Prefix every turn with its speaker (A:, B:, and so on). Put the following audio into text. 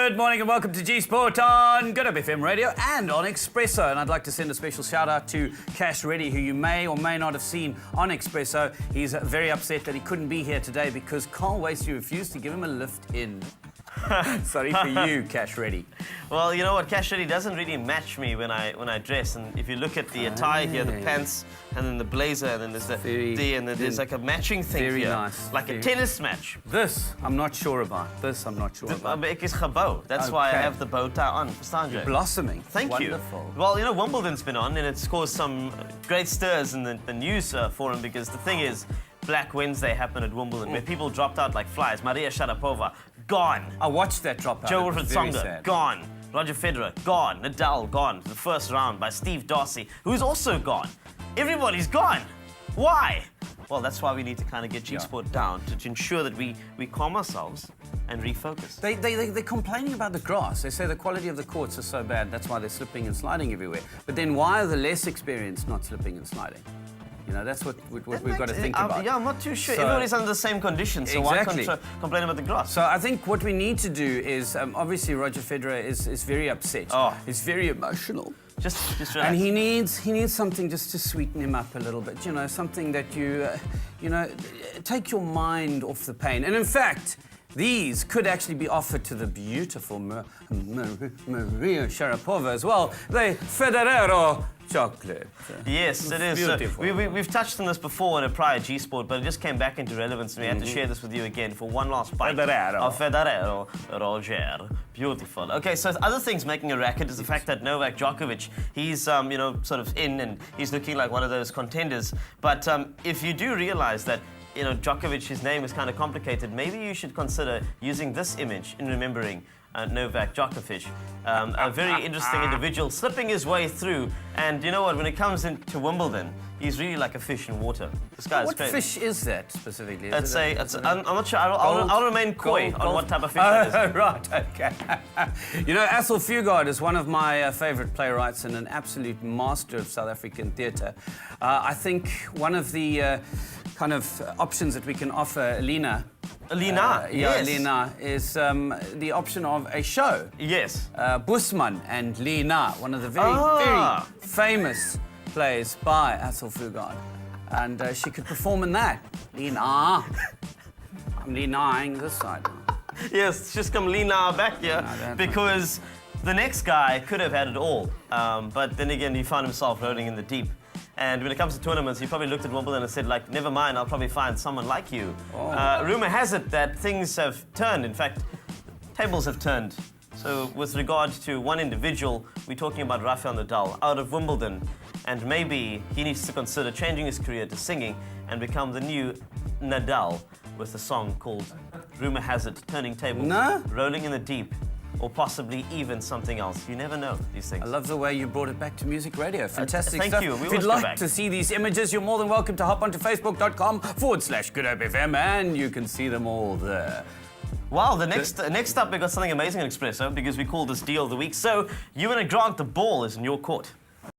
A: Good morning and welcome to G Sport on Good Hope FM Radio and on Expresso. And I'd like to send a special shout out to Cash Reddy, who you may or may not have seen on Expresso. He's very upset that he couldn't be here today because Carl Wasey refused to give him a lift in. Sorry for you, Cash Reddy.
B: Well, you know what, Cash Reddy doesn't really match me when I dress. And if you look at the attire here, the pants, and then the blazer, and then there's there's like a matching thing
A: very
B: here,
A: nice.
B: like a tennis match.
A: This I'm not sure about.
B: Ek is gebou. That's why I have the bow tie on. Verstaan jy?
A: Blossoming.
B: Thank
A: Wonderful.
B: you. Well, you know, Wimbledon's been on, and it's caused some great stirs in the news forum because the thing is, Black Wednesday happened at Wimbledon, where people dropped out like flies. Maria Sharapova, gone.
A: I watched that drop out.
B: Joe Tsonga, gone. Roger Federer, gone. Nadal, gone. The first round by Steve Darcy, who's also gone. Everybody's gone. Why? Well, that's why we need to kind of get G-Sport down to ensure that we calm ourselves and refocus.
A: They're complaining about the grass. They say the quality of the courts is so bad, that's why they're slipping and sliding everywhere. But then why are the less experienced not slipping and sliding? You know, that's what we've got to think about.
B: Yeah, I'm not too sure. Everybody's under the same conditions, so
A: exactly.
B: Why complain about the grass?
A: So I think what we need to do is, obviously Roger Federer is very upset.
B: Oh.
A: He's very emotional.
B: Just relax.
A: And he needs something just to sweeten him up a little bit. You know, something that you take your mind off the pain. And in fact, these could actually be offered to the beautiful Maria Sharapova as well. The Federero chocolate.
B: Yes, it is. We've touched on this before in a prior G-Sport, but it just came back into relevance, and we had to share this with you again for one last bite. Federero, Roger. Beautiful. Okay, so other things making a racket is the fact that Novak Djokovic, he's sort of in, and he's looking like one of those contenders. But if you do realize that Djokovic, his name is kind of complicated, maybe you should consider using this image in remembering Novak Djokovic, a very interesting individual slipping his way through. And you know what, when it comes into Wimbledon, he's really like a fish in water. This guy is crazy.
A: What fish is that specifically?
B: I'm not sure. I'll remain coy on what type of fish that is.
A: Right, okay. You know, Athol Fugard is one of my favourite playwrights and an absolute master of South African theatre. I think one of the kind of options that we can offer Lena,
B: yes.
A: Lena, is the option of a show.
B: Yes.
A: Busman and Lena, one of the very famous plays by Athol Fugard. And she could perform in that. Lena. I'm Lena-ing this side.
B: Yes, just come Lena back here, because the next guy could have had it all. But then again, he found himself rolling in the deep. And when it comes to tournaments, he probably looked at Wimbledon and said, like, never mind, I'll probably find someone like you. Rumour has it that things have turned. In fact, tables have turned. So with regard to one individual, we're talking about Rafael Nadal out of Wimbledon. And maybe he needs to consider changing his career to singing and become the new Nadal with a song called, rumour has it, Turning Tables, Rolling in the Deep, or possibly even something else. You never know these things.
A: I love the way you brought it back to music radio. Fantastic
B: thank
A: stuff.
B: you.
A: If you'd like to see these images, you're more than welcome to hop onto facebook.com/Good Hope FM, and you can see them all there.
B: Wow, next up we got something amazing in Expresso, because we call this Deal of the Week. So, you want to grant the ball is in your court.